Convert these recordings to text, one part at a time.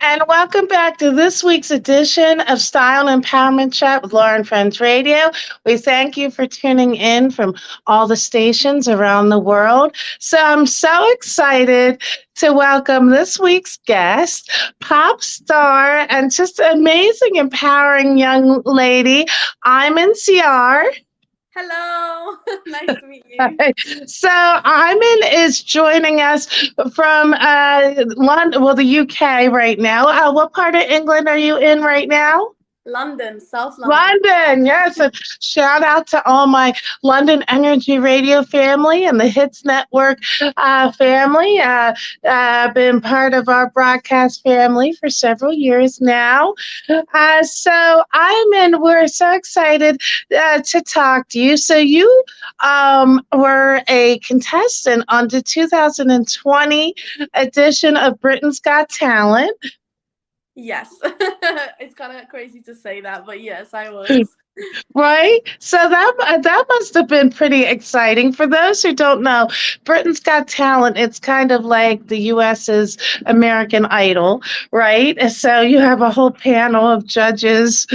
And welcome back to this week's edition of Style Empowerment Chat with Lauren Friends Radio. We thank you for tuning in from all the stations around the world. So I'm so excited to welcome this week's guest, pop star and just amazing, empowering young lady, Imen Siar. Hello, nice to meet you. So Iman is joining us from London, well, the UK right now. What part of England are you in right now? London, South London. London, yes. And shout out to all my London Energy Radio family and the Hits Network family. Been part of our broadcast family for several years now. So I'm in. We're so excited to talk to you. So you were a contestant on the 2020 edition of Britain's Got Talent. Yes, it's kind of crazy to say that, but yes, I was. Right? So that must have been pretty exciting. For those who don't know, Britain's Got Talent, it's kind of like the US's American Idol, right? And so you have a whole panel of judges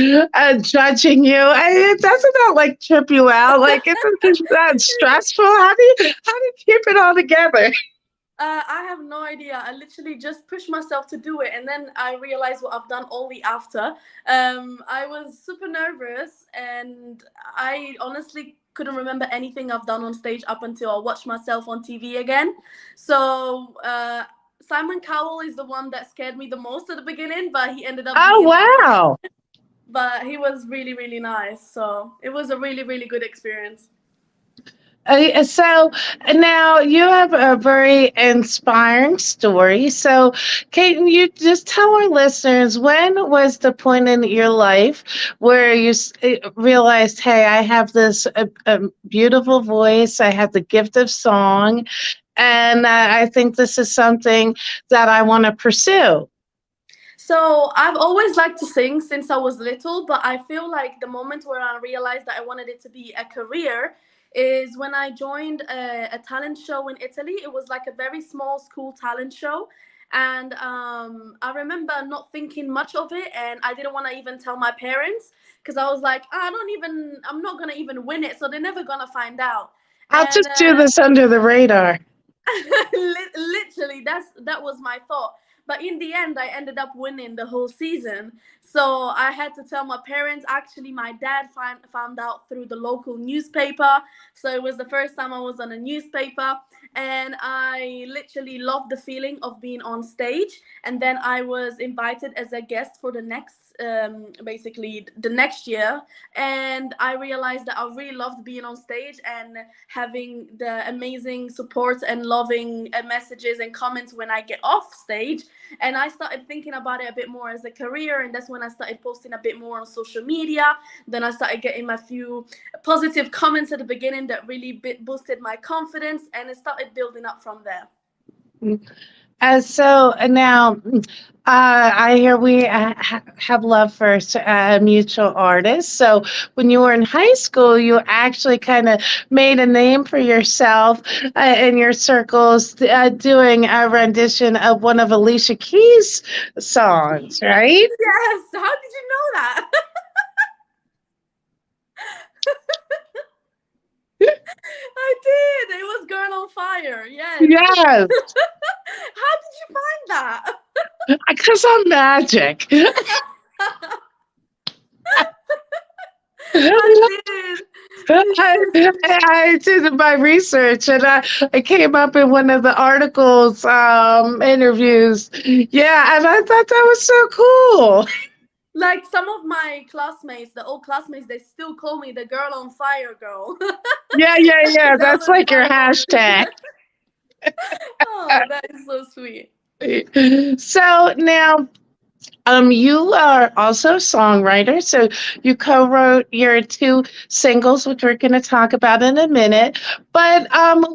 judging you. And it doesn't that like trip you out? Like isn't that stressful? How do you keep it all together? I have no idea. I literally just pushed myself to do it, and then I realized what I've done only after. I was super nervous, and I honestly couldn't remember anything I've done on stage up until I watched myself on TV again. So Simon Cowell is the one that scared me the most at the beginning, but he ended up Oh being wow. but he was really, really nice. So it was a really, really good experience. So now you have a very inspiring story. So can you just tell our listeners when was the point in your life where you realized, hey, I have this beautiful voice, I have the gift of song, and I think this is something that I want to pursue? So I've always liked to sing since I was little, but I feel like the moment where I realized that I wanted it to be a career is when I joined a talent show in Italy. It was like a very small school talent show. And I remember not thinking much of it, and I didn't want to even tell my parents because I was like, I'm not going to even win it, so they're never going to find out. I'll And just do this under the radar. literally that was my thought, but in the end I ended up winning the whole season. So I had to tell my parents. Actually, my dad found out through the local newspaper, so it was the first time I was on a newspaper. And I literally loved the feeling of being on stage. And then I was invited as a guest for the next basically the next year, and I realized that I really loved being on stage and having the amazing support and loving messages and comments when I get off stage. And I started thinking about it a bit more as a career, and that's when I started posting a bit more on social media. Then I started getting a few positive comments at the beginning that really boosted my confidence, and it started building up from there. Now, I hear we have love for mutual artists. So when you were in high school, you actually kind of made a name for yourself in your circles doing a rendition of one of Alicia Keys' songs, right? Yes, how did you know that? I did. It was Girl on Fire. Yes. Yes, How did you find that? because I'm magic. I did. I did my research and I came up in one of the articles, interviews. Yeah, and I thought that was so cool. Like some of my classmates, the old classmates, they still call me the Girl on Fire girl. Yeah, yeah, yeah. That That's was like your my hashtag. mode. Oh, that is so sweet. So now, you are also a songwriter. So you co-wrote your two singles, which we're going to talk about in a minute. But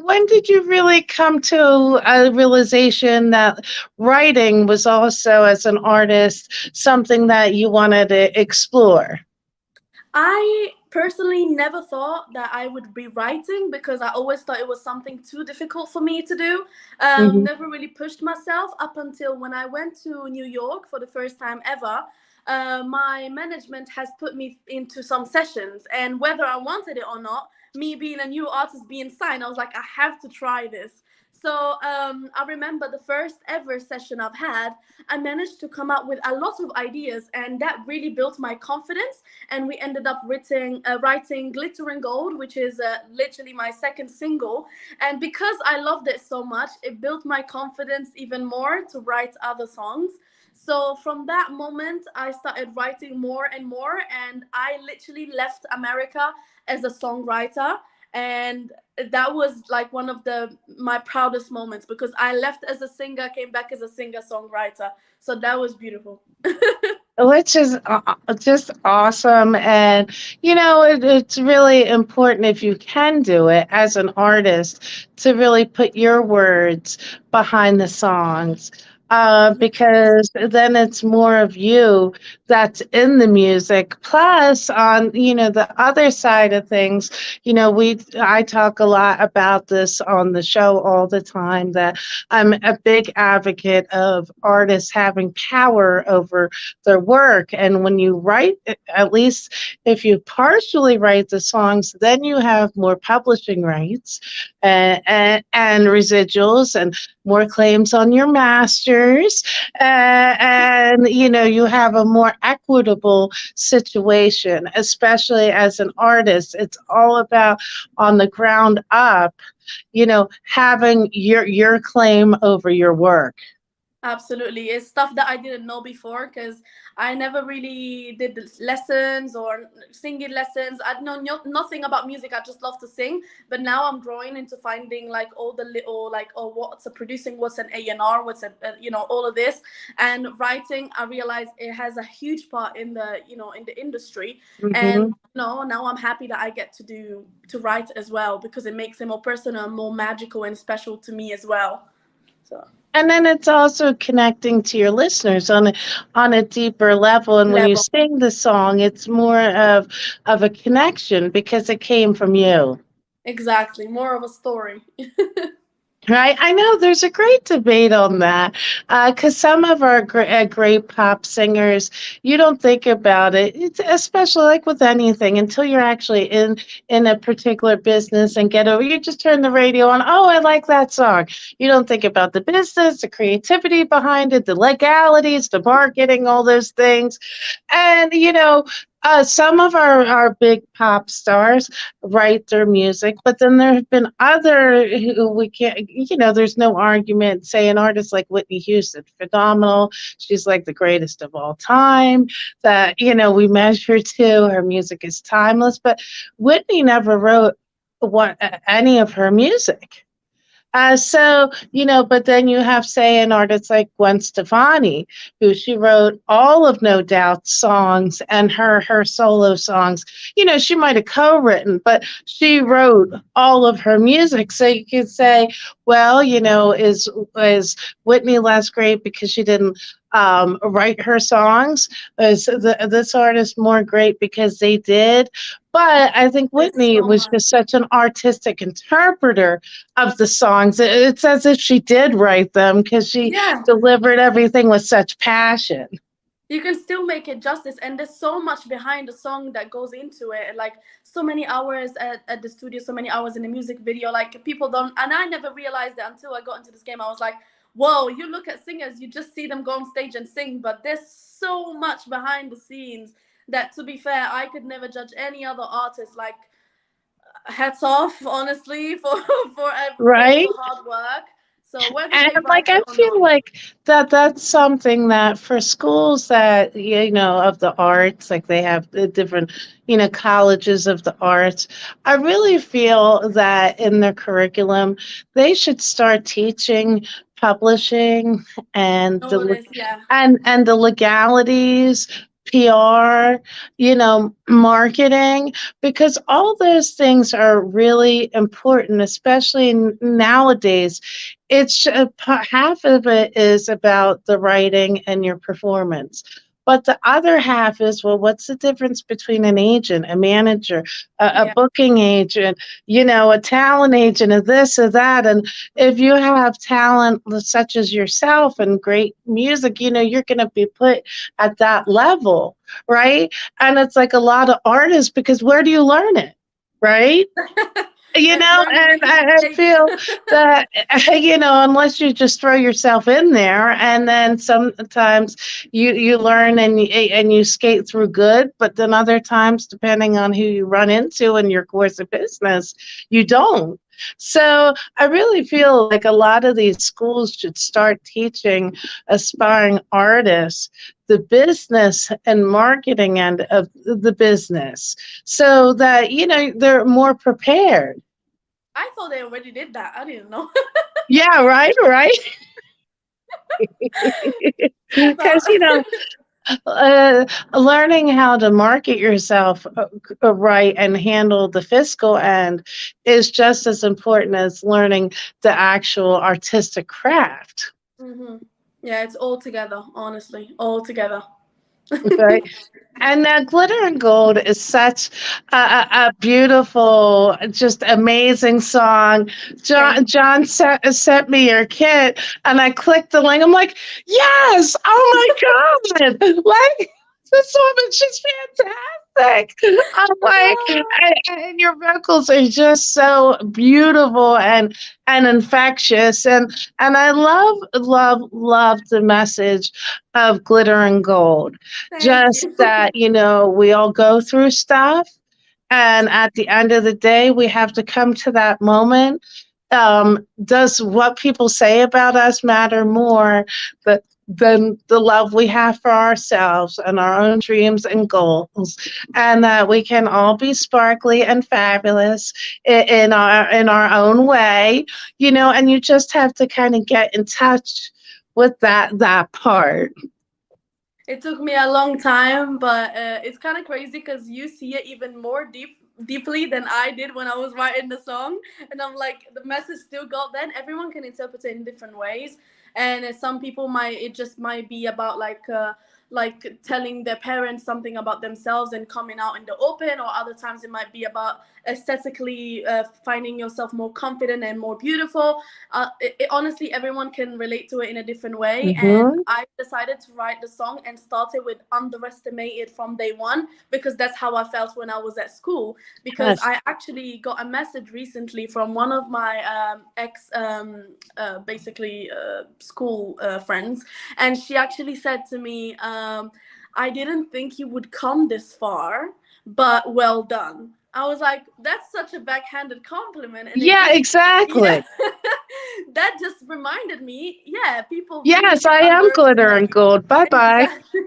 when did you really come to a realization that writing was also, as an artist, something that you wanted to explore? personally never thought that I would be writing because I always thought it was something too difficult for me to do. Hmm. Never really pushed myself up until when I went to New York for the first time ever. My management has put me into some sessions, and whether I wanted it or not, me being a new artist being signed, I was like, I have to try this. So I remember the first ever session I've had, I managed to come up with a lot of ideas, and that really built my confidence. And we ended up writing Glitter and Gold, which is literally my second single. And because I loved it so much, it built my confidence even more to write other songs. So from that moment, I started writing more and more, and I literally left America as a songwriter. And that was like one of the my proudest moments because I left as a singer, came back as a singer songwriter. So that was beautiful. Which is just awesome. And, it's really important if you can do it as an artist to really put your words behind the songs. Because then it's more of you that's in the music. Plus, on the other side of things, I talk a lot about this on the show all the time. That I'm a big advocate of artists having power over their work. And when you write, at least if you partially write the songs, then you have more publishing rights and residuals and more claims on your masters. And, you have a more equitable situation, especially as an artist. It's all about on the ground up, having your claim over your work. Absolutely. It's stuff that I didn't know before because I never really did lessons or singing lessons. I know nothing about music. I just love to sing. But now I'm growing into finding like all the little, like, oh, what's a producing, what's an A&R, what's all of this. And writing, I realize it has a huge part in in the industry. And Hmm. now I'm happy that I get to write as well because it makes it more personal, more magical and special to me as well. So And then it's also connecting to your listeners on a deeper level. And when you level. sing the song, it's more of a connection because it came from you. Exactly, more of a story. Right, I know there's a great debate on that because some of our great pop singers, you don't think about it. It's especially like with anything until you're actually in a particular business and get over. You just turn the radio on. Oh, I like that song. You don't think about the business, the creativity behind it, the legalities, the marketing, all those things. And some of our big pop stars write their music, but then there have been other who we can't, there's no argument. Say an artist like Whitney Houston, phenomenal. She's like the greatest of all time that, we measure to. Her music is timeless, but Whitney never wrote any of her music. So, but then you have, say, an artist like Gwen Stefani, who she wrote all of No Doubt's songs and her solo songs. She might have co-written, but she Yeah. wrote all of her music. So you could say, well, is Whitney less great because she didn't write her songs? Is this artist more great because they did? But I think There's Whitney so was much. just such an artistic interpreter of the songs. It's as if she did write them because she Yeah, delivered everything with such passion. you can still make it justice, and there's so much behind the song that goes into it. Like so many hours at the studio, so many hours in the music video. Like people don't, and I never realized it until I got into this game. I was like, whoa, you look at singers, you just see them go on stage and sing, but there's so much behind the scenes that, to be fair, I could never judge any other artist. Like hats off, honestly, for all Right? the hard work. So whether And they like write I it or feel not. like that's something that for schools that of the arts, like they have the different colleges of the arts, I really feel that in their curriculum they should start teaching publishing and All this, yeah. and the legalities, PR, marketing, because all those things are really important, especially nowadays. Half of it is about the writing and your performance, But the other half is, well, what's the difference between an agent, a manager, a Yeah. booking agent, a talent agent, of this or that? And if you have talent such as yourself and great music, you're going to be put at that level, right? And it's like a lot of artists, because where do you learn it? Right? Learning And making I mistakes. feel that, unless you just throw yourself in there, and then sometimes you learn and you skate through good, but then other times, depending on who you run into in your course of business, you don't. So I really feel like a lot of these schools should start teaching aspiring artists the business and marketing end of the business, so that they're more prepared. I thought they already did that. I didn't know. Yeah, right, right. I thought. Because learning how to market yourself right and handle the fiscal end is just as important as learning the actual artistic craft. Hmm. Yeah, it's all together. Honestly, all together. Right. And that glitter and gold is such a beautiful, just amazing song. John Thank you. John sent me your kit, and I clicked the link. I'm like, yes! Oh my god! Like, this woman, she's fantastic. I'm like, and your vocals are just so beautiful and infectious, and I love the message of glitter and gold. Thank Just you. that, we all go through stuff. And at the end of the day, we have to come to that moment. Does what people say about us matter more than the love we have for ourselves and our own dreams and goals? And that we can all be sparkly and fabulous in our own way, and you just have to kind of get in touch with that part. It took me a long time, but it's kind of crazy because you see it even more deeply than I did when I was writing the song. And I'm like, the message still got then. Everyone can interpret it in different ways, and some people might it just might be about like telling their parents something about themselves and coming out in the open, or other times it might be about aesthetically finding yourself more confident and more beautiful. Honestly, everyone can relate to it in a different way, and Hmm. I decided to write the song and start it with underestimated from day one, because that's how I felt when I was at school. Because Yes. I actually got a message recently from one of my ex basically school friends, and she actually said to me, I didn't think you would come this far, but well done. I was like, that's such a backhanded compliment. And it Yeah, just, yeah, exactly. that just reminded me, yeah, people really Yes, do I am glitter and underestimate. gold. Bye bye. Exactly.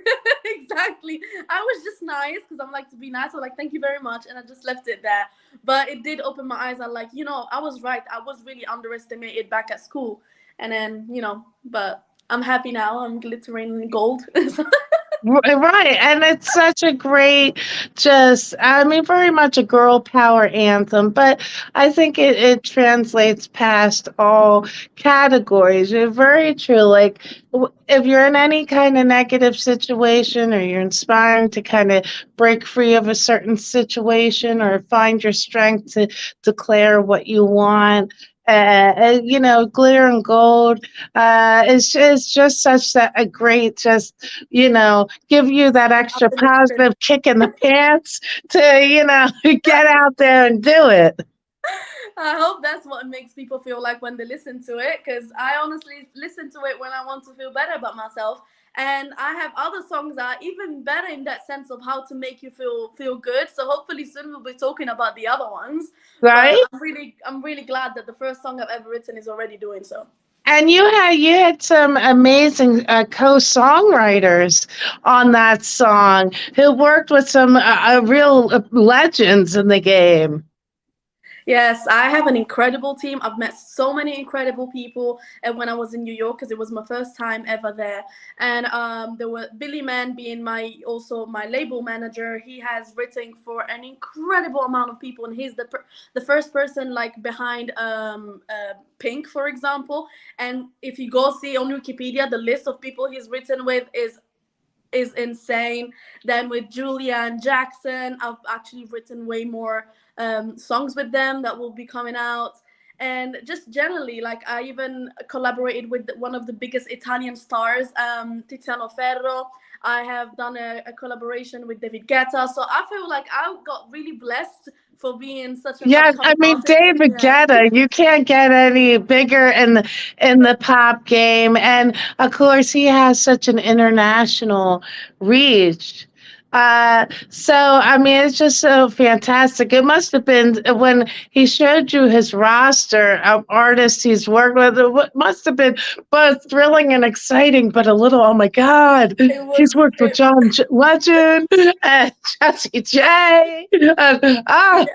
Exactly. I was just nice because I'm like to be nice. I'm like, thank you very much. And I just left it there. But it did open my eyes. I'm like, I was right. I was really underestimated back at school. And then, but I'm happy now. I'm glittering in gold. Right. And it's such a great, just, I mean, very much a girl power anthem, but I think it translates past all categories. You're very true. Like, if you're in any kind of negative situation, or you're inspiring to kind of break free of a certain situation, or find your strength to declare what you want, glitter and gold is just such a great, just, give you that And extra optimistic. positive kick in the pants to, get out there and do it. I hope that's what makes people feel like when they listen to it, because I honestly listen to it when I want to feel better about myself. And I have other songs that are even better in that sense of how to make you feel good. So hopefully soon we'll be talking about the other ones. But Right. I'm really glad that the first song I've ever written is already doing so. And you had some amazing co-songwriters on that song who worked with some real legends in the game. Yes, I have an incredible team. I've met so many incredible people. And when I was in New York, because it was my first time ever there, and there were Billy Mann being my label manager. He has written for an incredible amount of people, and he's the first person like behind Pink, for example. And if you go see on Wikipedia, the list of people he's written with is is insane. Then with Julia and Jackson, I've actually written way more songs with them that will be coming out. And just generally, like I even collaborated with one of the biggest Italian stars, Tiziano Ferro. I have done a collaboration with David Guetta. So I feel like I got really blessed for being such an Yes, I upcoming mean artist. David Yeah. Guetta, you can't get any bigger in the pop game, and of course he has such an international reach. So I mean, it's just so fantastic. It must have been when he showed you his roster of artists he's worked with. It must have been both thrilling and exciting, but a little, oh my God, It he's was worked with it, Legend and Jessie J. And, yeah,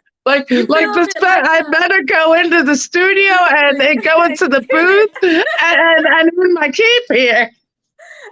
you like feel a this, bit but like I a better go into the studio literally and go into the kill booth it. and earn my keep here.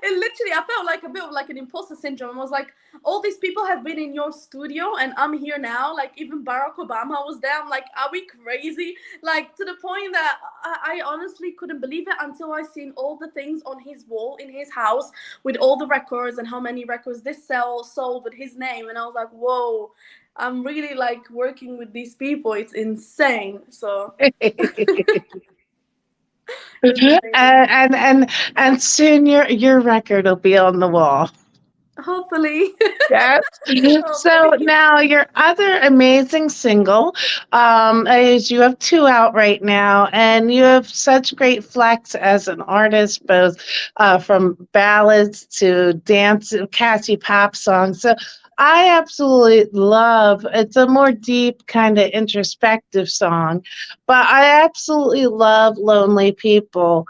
It literally, I felt like a bit of like an imposter syndrome. I was like, all these people have been in your studio, and I'm here now. Like even Barack Obama was there. I'm like, are we crazy? Like to the point that I honestly couldn't believe it until I seen all the things on his wall in his house with all the records and how many records this sold with his name, and I was like, whoa. I'm really like working with these people. It's insane. So it was amazing. And soon your record will be on the wall. Hopefully. Yes. So Hopefully. now your other amazing single is you have two out right now, and you have such great flex as an artist, both from ballads to dance, catchy pop songs. So I absolutely love it's a more deep kind of introspective song, but I absolutely love Lonely People.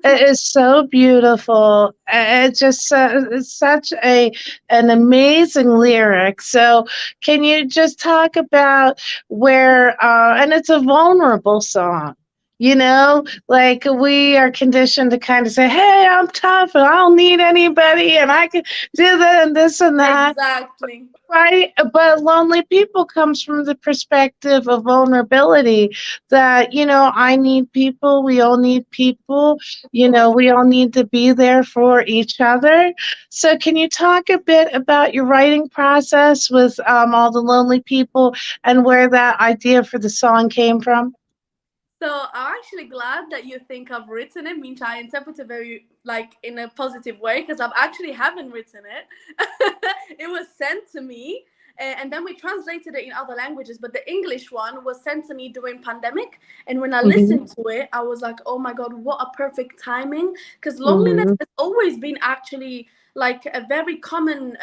It is so beautiful. It's just it's such a an amazing lyric. So, can you just talk about where, and it's a vulnerable song. You know, like we are conditioned to kind of say, "Hey, I'm tough and I don't need anybody, and I can do that and this and that." Exactly. Right, but lonely people comes from the perspective of vulnerability that, I need people, we all need people, Of course. we all need to be there for each other. So can you talk a bit about your writing process with all the lonely people and where that idea for the song came from? So I'm actually glad that you think I've written it. Means I interpret it very like in a positive way because I've actually haven't written it. It was sent to me, and then we translated it in other languages. But the English one was sent to me during pandemic, and when I Hmm. listened to it, I was like, "Oh my god, what a perfect timing!" Because loneliness Hmm. has always been actually like a very common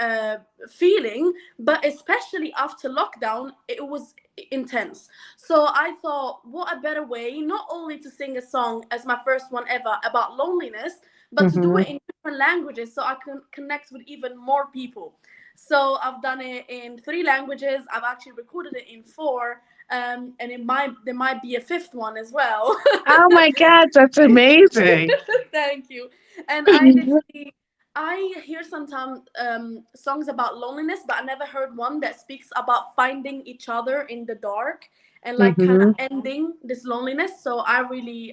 feeling, but especially after lockdown, it was intense. So I thought, what a better way, not only to sing a song as my first one ever about loneliness, but to do Hmm. it in different languages so I can connect with even more people. So I've done it in three languages. I've actually recorded it in four, and there might be a fifth one as well. Oh my God, that's amazing. Thank you. And I literally, I hear sometimes songs about loneliness, but I never heard one that speaks about finding each other in the dark and like kind of Hmm. ending this loneliness. So I really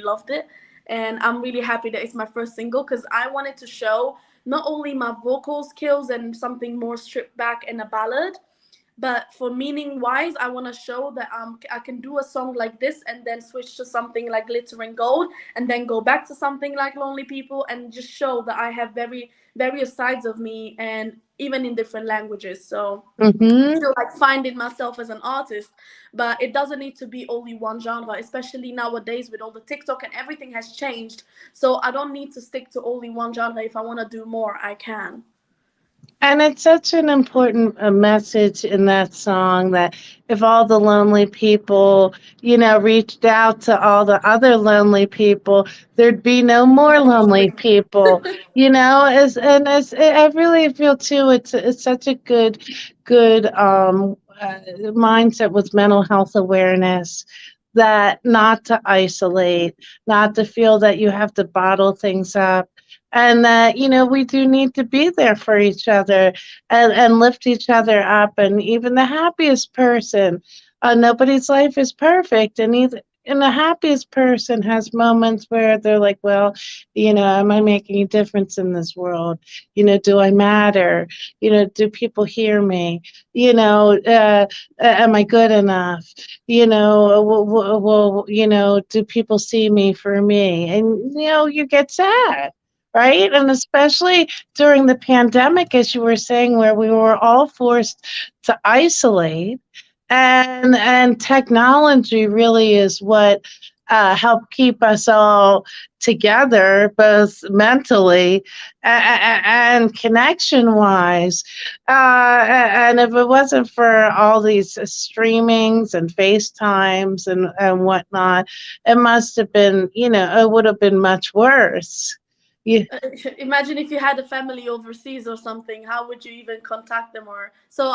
loved it, and I'm really happy that it's my first single because I wanted to show not only my vocal skills and something more stripped back in a ballad, but for meaning wise, I want to show that I can do a song like this and then switch to something like Glitter and Gold and then go back to something like Lonely People and just show that I have very various sides of me and even in different languages. So Hmm. still like finding myself as an artist, but it doesn't need to be only one genre, especially nowadays with all the TikTok and everything has changed. So I don't need to stick to only one genre. If I want to do more, I can. And it's such an important message in that song that if all the lonely people, reached out to all the other lonely people, there'd be no more lonely Exactly. people. I really feel too. It's such a good mindset with mental health awareness. That not to isolate, not to feel that you have to bottle things up, and that we do need to be there for each other and lift each other up. And even the happiest person, nobody's life is perfect, and and the happiest person has moments where they're like, well, am I making a difference in this world? Do I matter? Do people hear me? Am I good enough? Do people see me for me? And, you get sad. Right. And especially during the pandemic, as you were saying, where we were all forced to isolate, and technology really is what helped keep us all together, both mentally and connection wise. And if it wasn't for all these streamings and FaceTimes and whatnot, it must have been, it would have been much worse. Yeah. Imagine if you had a family overseas or something, how would you even contact them? Or so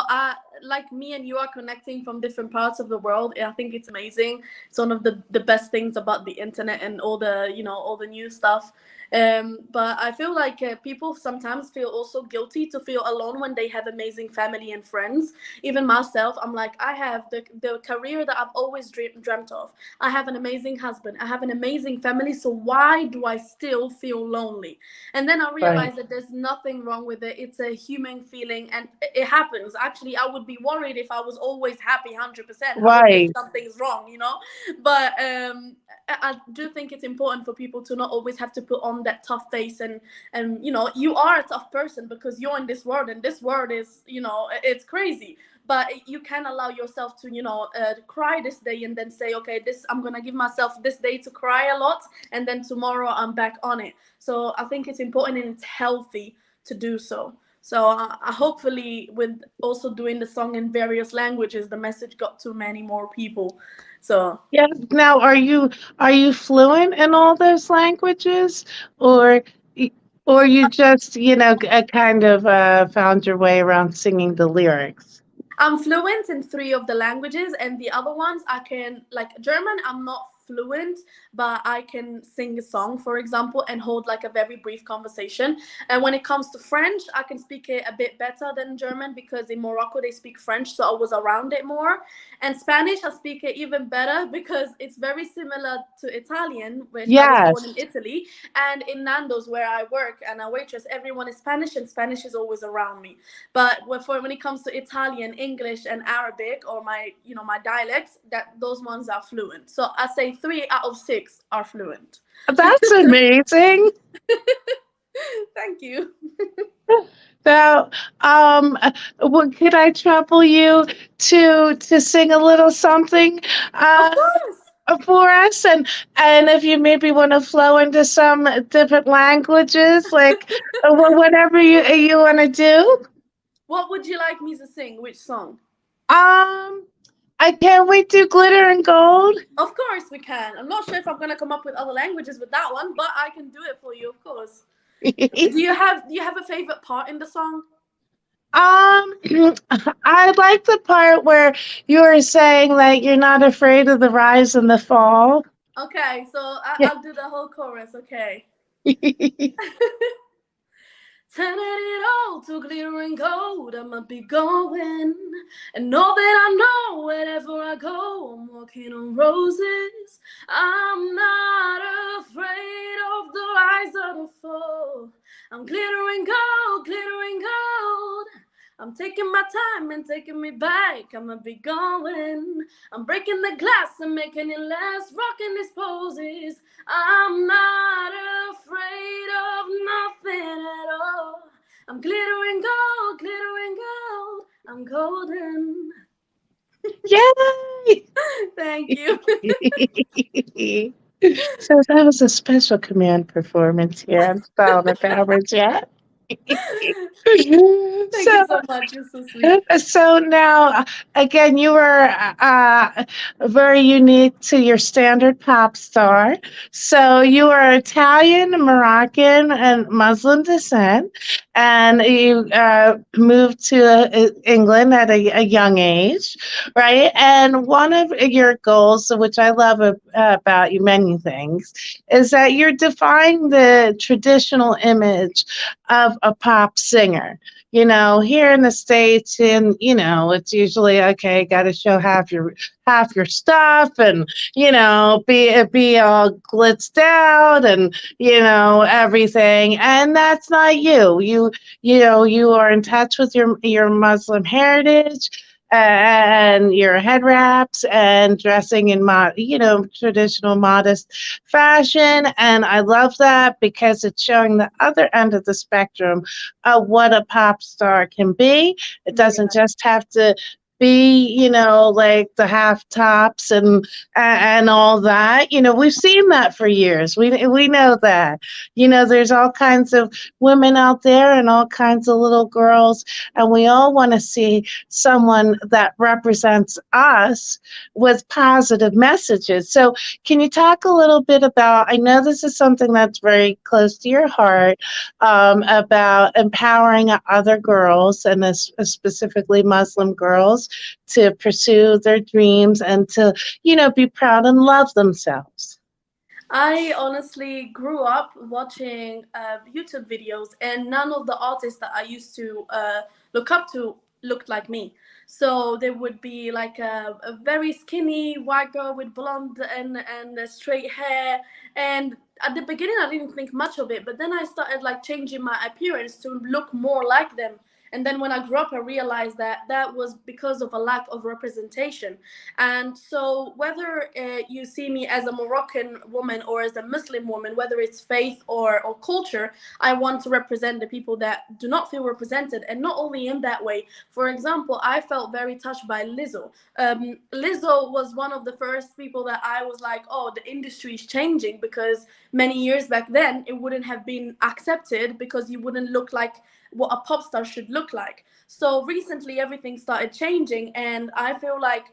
like me and you are connecting from different parts of the world. I think it's amazing. It's one of the best things about the internet and all the all the new stuff. But I feel like people sometimes feel also guilty to feel alone when they have amazing family and friends. Even myself, I'm like, I have the career that I've always dreamt of. I have an amazing husband. I have an amazing family. So why do I still feel lonely? And then I Right. realized that there's nothing wrong with it. It's a human feeling, and it happens. Actually, I would be worried if I was always happy 100%. I would think Right. something's wrong. But I do think it's important for people to not always have to put on that tough face, and you are a tough person because you're in this world, and this world is it's crazy. But you can allow yourself to cry this day and then say, okay, this I'm gonna give myself this day to cry a lot, and then tomorrow I'm back on it. So I think it's important and it's healthy to do so. So hopefully with also doing the song in various languages, the message got to many more people. So Yeah. Now, are you fluent in all those languages, or or you just kind of found your way around singing the lyrics? I'm fluent in three of the languages, and the other ones I can, like German, I'm not fluent, but I can sing a song, for example, and hold like a very brief conversation. And when it comes to French, I can speak it a bit better than German because in Morocco they speak French, so I was around it more. And Spanish, I speak it even better because it's very similar to Italian, which I was born in Yes. Italy. And in Nando's, where I work and I waitress, everyone is Spanish, and Spanish is always around me. But when it comes to Italian, English, and Arabic, or my dialects, that those ones are fluent. So I say 3 out of 6 are fluent. That's amazing. Thank you. Now, could I trouble you to sing a little something Of uh, course. for us, and if you maybe want to flow into some different languages, like whatever you want to do. What would you like me to sing? Which song? Um, I can't wait to glitter and gold. Of course we can. I'm not sure if I'm gonna come up with other languages with that one, but I can do it for you, of course. Do you have a favorite part in the song? I like the part where you were saying that you're not afraid of the rise and the fall. Okay, so Yeah. I'll do the whole chorus. Okay. Turning it all to glitter and gold, I'ma be going. And know that I know wherever I go, I'm walking on roses. I'm not afraid of the rise or the fall. I'm glittering gold, glittering gold. I'm taking my time and taking me back. I'ma be going. I'm breaking the glass and making it last. Rocking these poses. I'm not afraid of nothing at all. I'm glittering gold, glittering gold. I'm golden. Yay! Thank you. So that was a special command performance here on Solid of Average Yet. Thank you So so much. You're so sweet. So now, again, you are very unique to your standard pop star. So you are Italian, Moroccan, and Muslim descent, and you moved to England at a young age, right? And one of your goals, which I love about you, many things, is that you're defying the traditional image of a pop singer. here in the States, and it's usually okay, got to show half your stuff, and be all glitzed out, and everything, and that's not you. You are in touch with your Muslim heritage and your head wraps and dressing in traditional modest fashion. And I love that because it's showing the other end of the spectrum of what a pop star can be. It doesn't Yeah. just have to be, like the half tops and all that. We've seen that for years. We know that. There's all kinds of women out there and all kinds of little girls, and we all want to see someone that represents us with positive messages. So, can you talk a little bit about? I know this is something that's very close to your heart, about empowering other girls, and specifically Muslim girls, to pursue their dreams and to, be proud and love themselves. I honestly grew up watching YouTube videos, and none of the artists that I used to look up to looked like me. So there would be like a very skinny white girl with blonde and straight hair. And at the beginning, I didn't think much of it, but then I started like changing my appearance to look more like them. And then when I grew up, I realized that that was because of a lack of representation. And so, whether you see me as a Moroccan woman or as a Muslim woman, whether it's faith or culture, I want to represent the people that do not feel represented. And not only in that way. For example, I felt very touched by Lizzo. Lizzo was one of the first people that I was like, oh, the industry is changing, because many years back then, it wouldn't have been accepted because you wouldn't look like what a pop star should look like. So recently everything started changing, and I feel like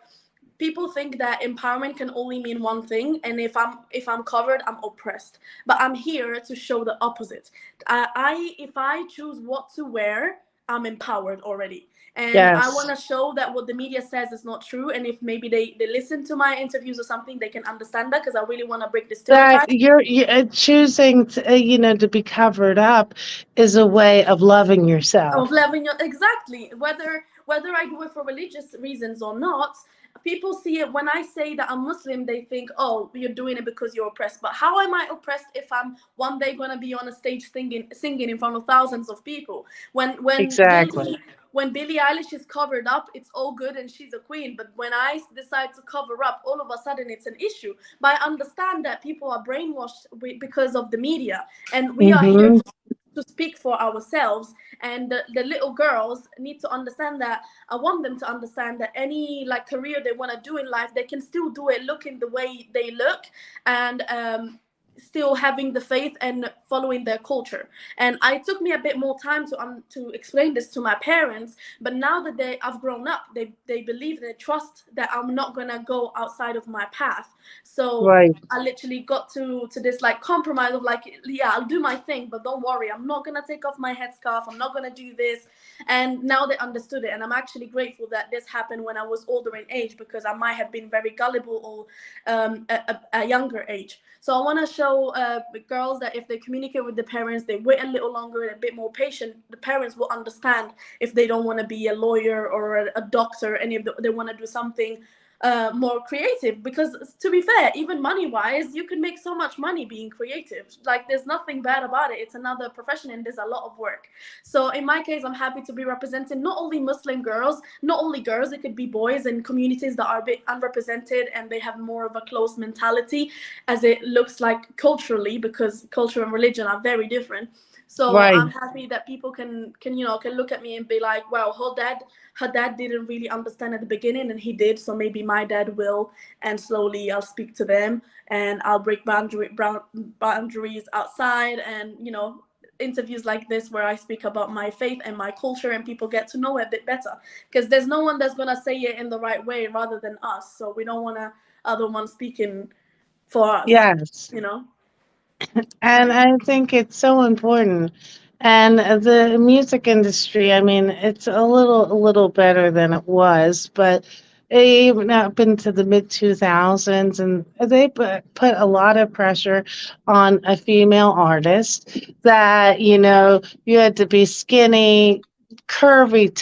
people think that empowerment can only mean one thing, and if I'm covered, I'm oppressed. But I'm here to show the opposite. If I choose what to wear, I'm empowered already. And I want Yes. to show that what the media says is not true. And if maybe they listen to my interviews or something, they can understand that, because I really want to break the That stereotype you're choosing to be covered up is a way of loving of yourself. loving your, exactly, whether I do it for religious reasons or not. People see it. When I say that I'm Muslim, they think, oh, you're doing it because you're oppressed. But how am I oppressed if I'm one day going to be on a stage singing in front of thousands of people? when Exactly. billie when Billie Eilish is covered up, it's all good and she's a queen. But when I decide to cover up, all of a sudden it's an issue. But I understand that people are brainwashed because of the media, and we are here Hmm. to speak for ourselves. And the little girls need to understand that. I want them to understand that any like career they want to do in life, they can still do it looking the way they look, and still having the faith and following their culture. And it took me a bit more time to explain this to my parents. But now that I've grown up, they believe, they trust that I'm not gonna go outside of my path. So Right. I literally got to this like compromise of like, yeah, I'll do my thing, but don't worry, I'm not gonna take off my headscarf, I'm not gonna do this. And now they understood it, and I'm actually grateful that this happened when I was older in age, because I might have been very gullible or at a younger age. So I want to show girls that if they communicate with the parents, they wait a little longer and a bit more patient, the parents will understand if they don't want to be a lawyer or a doctor, and if they want to do something more creative. Because to be fair, even money wise, you can make so much money being creative. Like, there's nothing bad about it. It's another profession and there's a lot of work. So in my case, I'm happy to be representing not only Muslim girls, not only girls, it could be boys in communities that are a bit unrepresented and they have more of a closed mentality, as it looks like culturally, because culture and religion are very different. So Right. I'm happy that people can look at me and be like, wow, her dad didn't really understand at the beginning, and he did. So maybe my dad will, and slowly I'll speak to them, and I'll break boundaries outside, and interviews like this where I speak about my faith and my culture, and people get to know it a bit better, because there's no one that's gonna say it in the right way rather than us. So we don't want to other one speaking for us, Yes. you know. And I think it's so important. And the music industry, I mean, it's a little better than it was, but even up into the mid 2000s, and they put a lot of pressure on a female artist that, you had to be skinny, curvy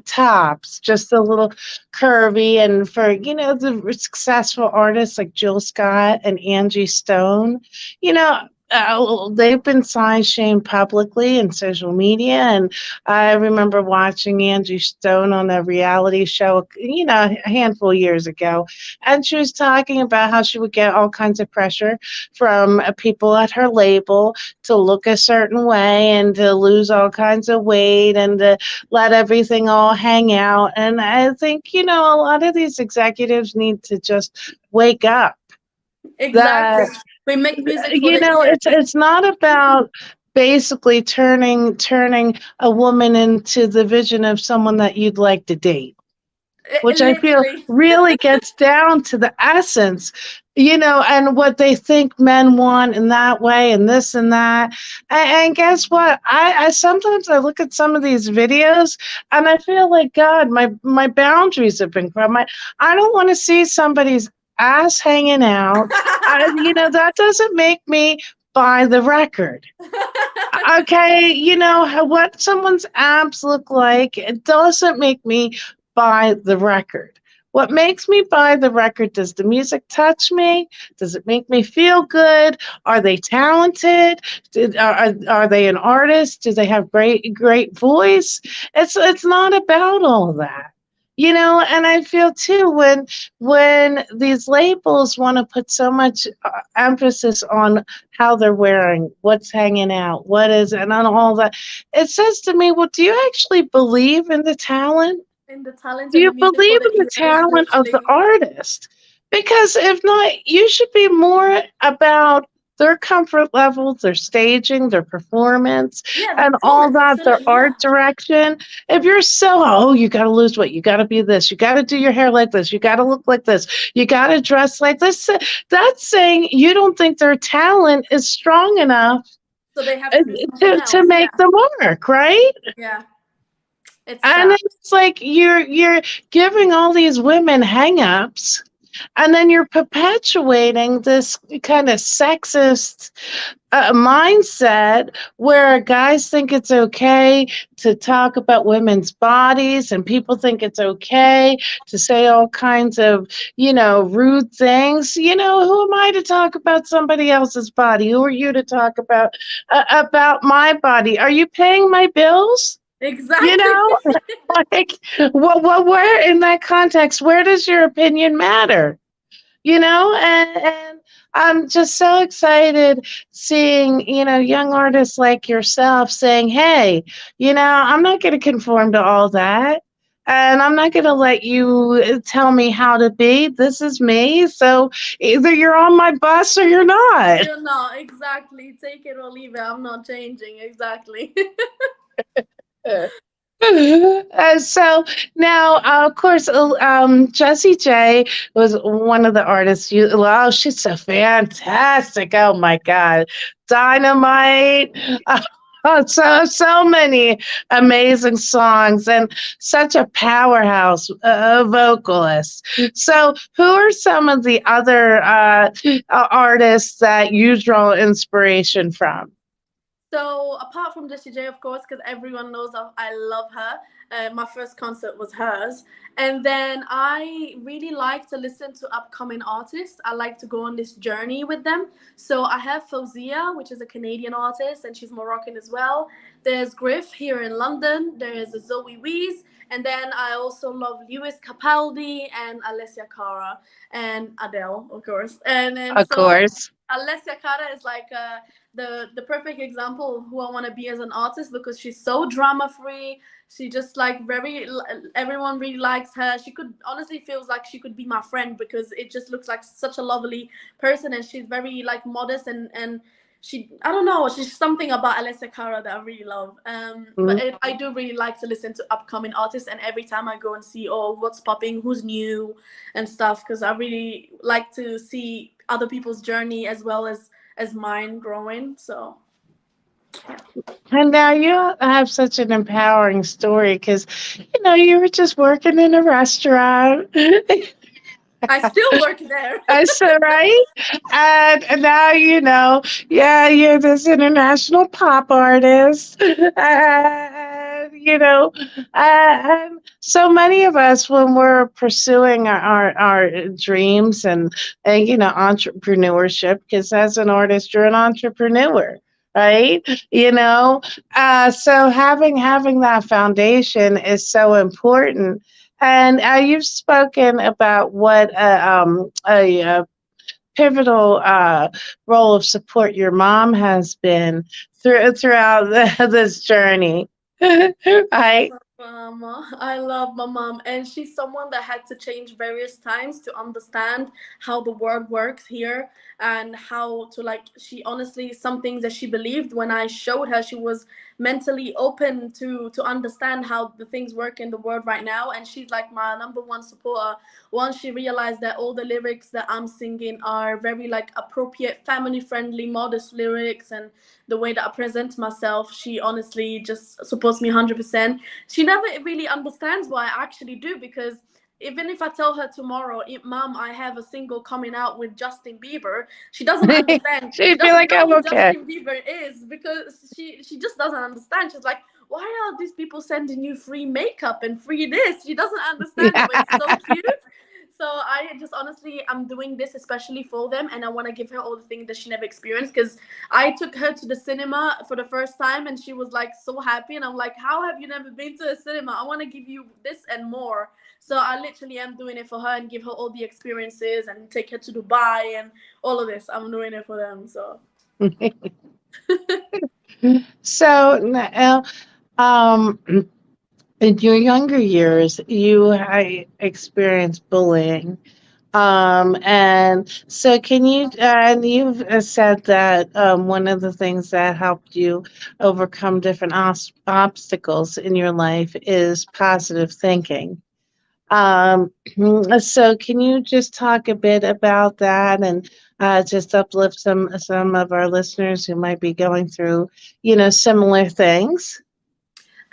tops, just a little curvy. And for, the successful artists like Jill Scott and Angie Stone, they've been size shamed publicly in social media. And I remember watching Angie Stone on a reality show, a handful of years ago. And she was talking about how she would get all kinds of pressure from people at her label to look a certain way and to lose all kinds of weight and to let everything all hang out. And I think, a lot of these executives need to just wake up. Exactly. That We make music for the ears. it's not about basically turning a woman into the vision of someone that you'd like to date, which I feel Literally. really gets down to the essence, and what they think men want in that way and this and that. And guess what? I sometimes I look at some of these videos and I feel like, God, my boundaries have been crossed. I don't want to see somebody's ass hanging out. That doesn't make me buy the record. Okay, what someone's abs look like, it doesn't make me buy the record. What makes me buy the record, does the music touch me? Does it make me feel good? Are they talented? Are they an artist? Do they have great voice? It's not about all that. And I feel too when these labels want to put so much emphasis on how they're wearing, what's hanging out, what is, and on all that. It says to me, well, do you actually believe in the talent? In the talent Do and you the music for believe the in the ears, talent of the literally. artist? Because if not, you should be more about their comfort level, their staging, their performance, Yeah, the and all performance, that, their absolutely. art Yeah. direction. If you're you got to lose weight, you got to be this, you got to do your hair like this, you got to look like this, you got to dress like this, that's saying you don't think their talent is strong enough So they have to do something to else. Yeah. make them work, right? Yeah. It's And sad. it's like you're giving all these women hang-ups, and then you're perpetuating this kind of sexist mindset where guys think it's okay to talk about women's bodies, and people think it's okay to say all kinds of, rude things. Who am I to talk about somebody else's body? Who are you to talk about my body? Are you paying my bills? You Exactly. know, like, where in that context, where does your opinion matter? And I'm just so excited seeing, young artists like yourself saying, hey, I'm not going to conform to all that. And I'm not going to let you tell me how to be. This is me. So either you're on my bus or you're Or not. you're not. Exactly. Take it or leave it. I'm not changing. Exactly. So now, of course, Jessie J was one of the artists. She's so fantastic. Oh my God, dynamite! So many amazing songs and such a powerhouse vocalist. So, who are some of the other artists that you draw inspiration from? So apart from Jessie J, of course, because everyone knows I love her. My first concert was hers, and then I really like to listen to upcoming artists. I like to go on this journey with them. So I have Fauzia, which is a Canadian artist, and she's Moroccan as well. There's Griff here in London. There is Zoe Wees, and then I also love Lewis Capaldi and Alessia Cara and Adele, of course. And then Of course. Alessia Cara is like the perfect example of who I want to be as an artist because she's so drama free. She just like everyone really likes her. She could honestly feels like she could be my friend because it just looks like such a lovely person, and she's very like modest and she, I don't know, she's something about Alessia Cara that I really love. I do really like to listen to upcoming artists, and every time I go and see, oh, what's popping, who's new and stuff, because I really like to see other people's journey as well as mine growing. So And now you have such an empowering story because, you were just working in a restaurant. I still work there. I said, right? And now, yeah, you're this international pop artist. And, So many of us, when we're pursuing our dreams and entrepreneurship, because as an artist, you're an entrepreneur, right? So having that foundation is so important. And you've spoken about what a pivotal role of support your mom has been throughout this journey. I Mama, I love my mom, and she's someone that had to change various times to understand how the world works here and how to like. She honestly, some things that she believed when I showed her, she was mentally open to understand how the things work in the world right now, and she's like my number one supporter. Once she realized that all the lyrics that I'm singing are very like appropriate, family friendly, modest lyrics, and the way that I present myself, she honestly just supports me 100%. She never really understands what I actually do because even if I tell her tomorrow, Mom, I have a single coming out with Justin Bieber, she doesn't understand. She she'd be doesn't like, know I'm who okay. Justin Bieber is because she just doesn't understand. She's like, why are these people sending you free makeup and free this? She doesn't understand it, but it's so cute. So I just honestly, I'm doing this especially for them, and I want to give her all the things that she never experienced. Because I took her to the cinema for the first time, and she was like so happy, and I'm like, how have you never been to a cinema? I want to give you this and more. So I literally am doing it for her and give her all the experiences and take her to Dubai and all of this. I'm doing it for them. So So now, in your younger years, you experienced bullying. And so can you, and you've said that one of the things that helped you overcome different obstacles in your life is positive thinking. So can you just talk a bit about that and just uplift some of our listeners who might be going through, similar things?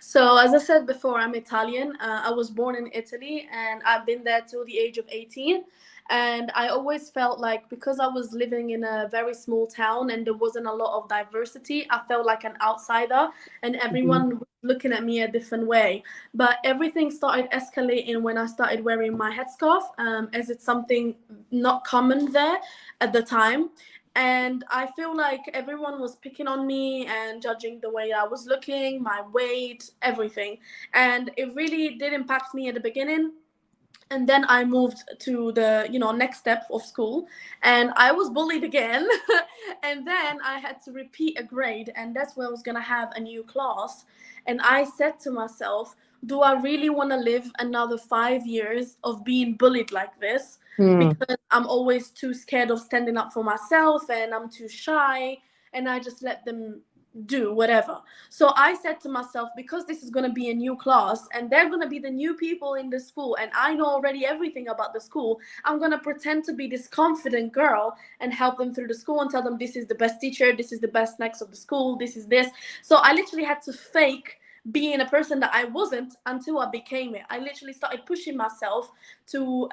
So, as I said before, I'm Italian. I was born in Italy and I've been there till the age of 18. And I always felt like because I was living in a very small town and there wasn't a lot of diversity, I felt like an outsider and Mhm. everyone was looking at me a different way. But everything started escalating when I started wearing my headscarf, as it's something not common there at the time. And I feel like everyone was picking on me and judging the way I was looking, my weight, everything. And it really did impact me at the beginning. And then I moved to the next step of school, and I was bullied again. And then I had to repeat a grade, and that's where I was going to have a new class. And I said to myself, do I really want to live another 5 years of being bullied like this? Hmm. Because I'm always too scared of standing up for myself and I'm too shy, and I just let them do whatever. So I said to myself, because this is going to be a new class and they're going to be the new people in the school, and I know already everything about the school, I'm going to pretend to be this confident girl and help them through the school and tell them this is the best teacher, this is the best snacks of the school, this is this. So I literally had to fake being a person that I wasn't until I became it. I literally started pushing myself to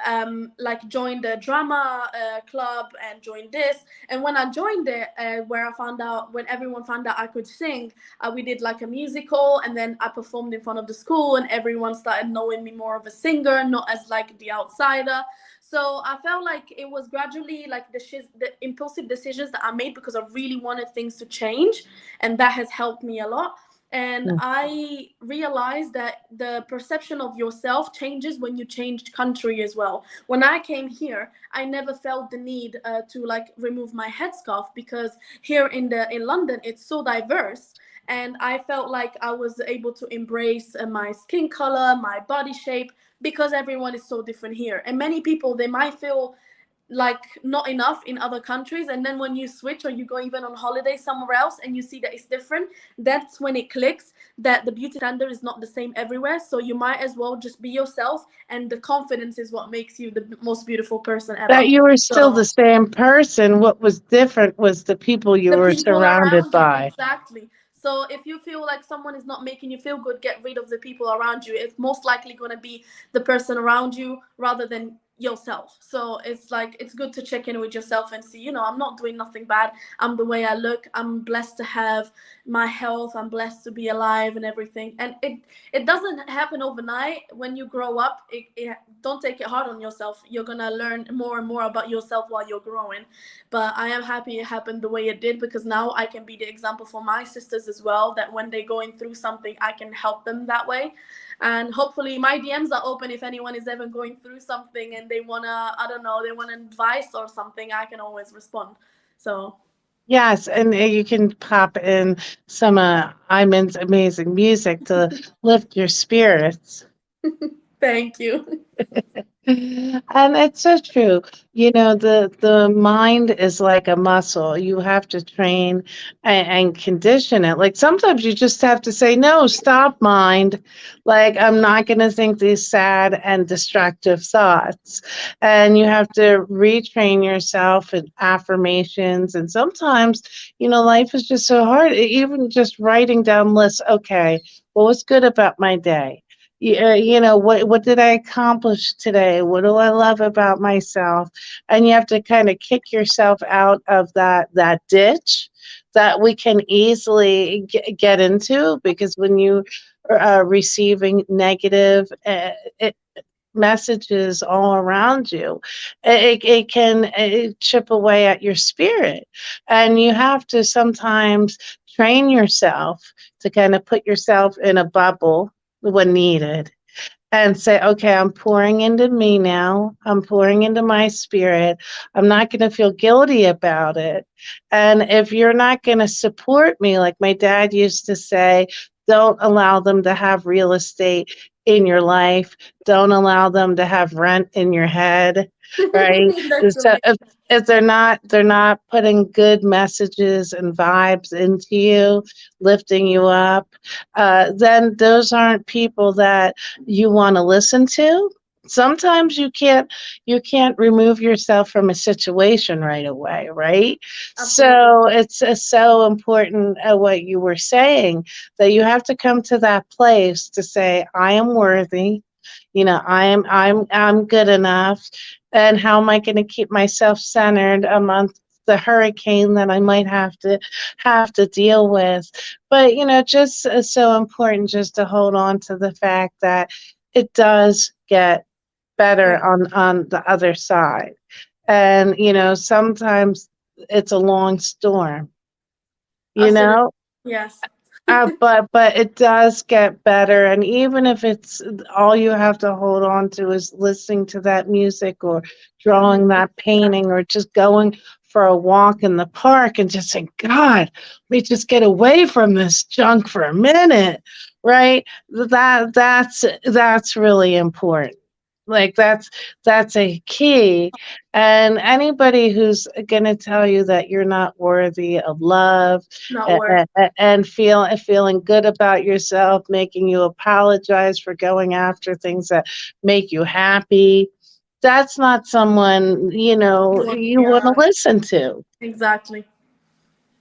like join the drama club and join this. And when I joined it, where I found out, when everyone found out I could sing, we did like a musical, and then I performed in front of the school, and everyone started knowing me more of a singer, not as like the outsider. So I felt like it was gradually like the impulsive decisions that I made because I really wanted things to change, and that has helped me a lot. And I realized that the perception of yourself changes when you change country as well. When I came here, I never felt the need to like remove my headscarf because here in London it's so diverse, and I felt like I was able to embrace my skin color, my body shape, because everyone is so different here. And many people, they might feel like not enough in other countries, and then when you switch or you go even on holiday somewhere else and you see that it's different, that's when it clicks that the beauty standard is not the same everywhere. So you might as well just be yourself, and the confidence is what makes you the most beautiful person That ever. you were still So the same person. What was different was the people you the were people surrounded around you, by. exactly. So if you feel like someone is not making you feel good, get rid of the people around you. It's most likely going to be the person around you rather than yourself. So it's like it's good to check in with yourself and see, I'm not doing nothing bad. I'm the way I look. I'm blessed to have my health. I'm blessed to be alive and everything. And it doesn't happen overnight. When you grow up, don't take it hard on yourself. You're gonna learn more and more about yourself while you're growing. But I am happy it happened the way it did, because now I can be the example for my sisters as well, that when they're going through something, I can help them that way. And hopefully my DMs are open. If anyone is ever going through something and they wanna, I don't know, they want advice or something, I can always respond. So Yes, and you can pop in some Iman's amazing music to lift your spirits. thank you. And it's so true. The mind is like a muscle. You have to train and condition it. Like sometimes you just have to say, no, stop, mind. Like, I'm not going to think these sad and destructive thoughts. And you have to retrain yourself in affirmations. And sometimes, life is just so hard. Even just writing down lists. Okay, what was good about my day? Yeah, what did I accomplish today? What do I love about myself? And you have to kind of kick yourself out of that ditch that we can easily get into, because when you are receiving negative it, messages all around you, it can chip away at your spirit, and you have to sometimes train yourself to kind of put yourself in a bubble when needed, and say, okay, I'm pouring into me now. I'm pouring into my spirit. I'm not going to feel guilty about it. And if you're not going to support me, like my dad used to say, don't allow them to have real estate in your life. Don't allow them to have rent in your head, right? That's So amazing. if they're not putting good messages and vibes into you, lifting you up, then those aren't people that you want to listen to. Sometimes you can't remove yourself from a situation right away, right? Absolutely. So it's so important, what you were saying, that you have to come to that place to say, I am worthy. I'm good enough. And how am I going to keep myself centered amongst the hurricane that I might have to deal with? But just so important just to hold on to the fact that it does get Yeah, better on the other side. And sometimes it's a long storm, you absolutely. know Yes. but it does get better, and even if it's all you have to hold on to is listening to that music, or drawing that painting, or just going for a walk in the park and just saying, God, let me just get away from this junk for a minute, right? That's really important. Like that's a key. And anybody who's going to tell you that you're not worthy of love, Not worth. and feeling good about yourself, making you apologize for going after things that make you happy, that's not someone you want to Yeah, listen to. exactly.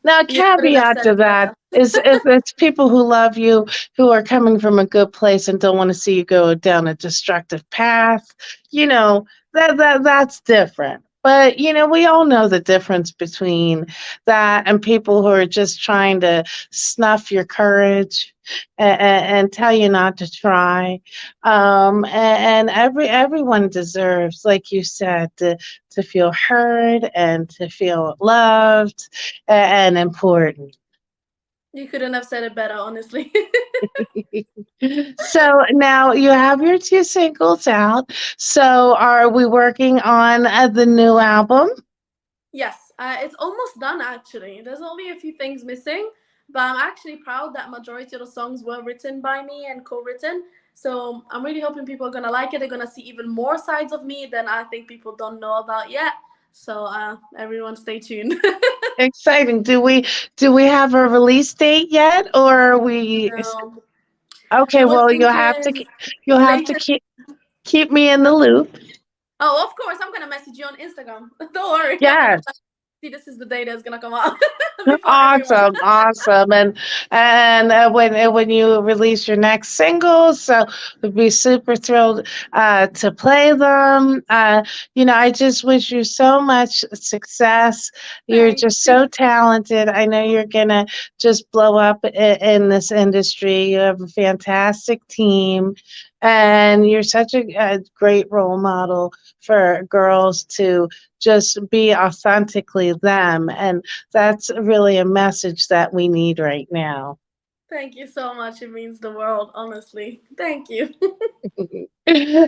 Now, a You couldn't have caveat said to it that better. is if it's people who love you, who are coming from a good place and don't want to see you go down a destructive path, you know, that's different. But we all know the difference between that and people who are just trying to snuff your courage, and tell you not to try. And everyone deserves, like you said, to feel heard and to feel loved and important. You couldn't have said it better, honestly. So now you have your two singles out. So are we working on the new album? Yes, it's almost done actually. There's only a few things missing, but I'm actually proud that majority of the songs were written by me and co-written. So I'm really hoping people are gonna like it. They're gonna see even more sides of me than I think people don't know about yet. So everyone, stay tuned. Exciting. Do we have a release date yet, or are we? So Okay, we were well, thinking you'll have to later. keep me in the loop. Oh, of course, I'm gonna message you on Instagram. Don't worry, I'm gonna Yes. see, this is the day that's gonna come out before everyone. Awesome, awesome, and when you release your next singles, so we'd be super thrilled to play them. I just wish you so much success. You're Thank just you. so talented. I know you're gonna just blow up in this industry. You have a fantastic team, and you're such a great role model for girls to just be authentically them. And that's really a message that we need right now. Thank you so much. It means the world, honestly. Thank you.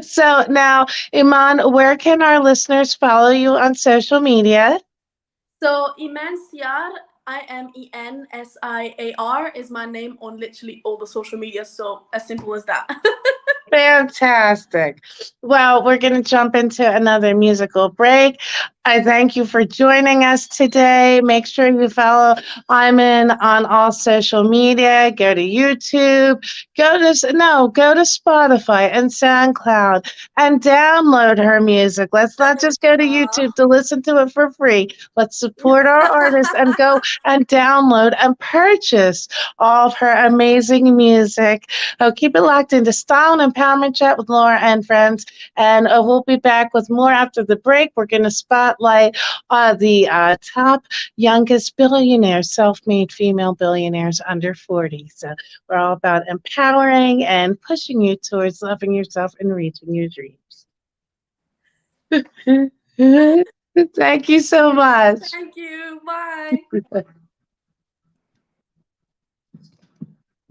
So now, Iman, where can our listeners follow you on social media? So Imen Siar, IMENSIAR is my name on literally all the social media. So as simple as that. Fantastic. Well, we're going to jump into another musical break. I thank you for joining us today. Make sure you follow Iman on all social media. Go to YouTube. Go to Spotify and SoundCloud and download her music. Let's not just go to Wow. YouTube to listen to it for free. Let's support our artists and go and download and purchase all of her amazing music. Oh, keep it locked into Style and Empowerment Chat with Laura and friends. And we'll be back with more after the break. We're going to spotlight the top youngest billionaires, self made female billionaires under 40. So we're all about empowering and pushing you towards loving yourself and reaching your dreams. Thank you so much. Thank you. Bye.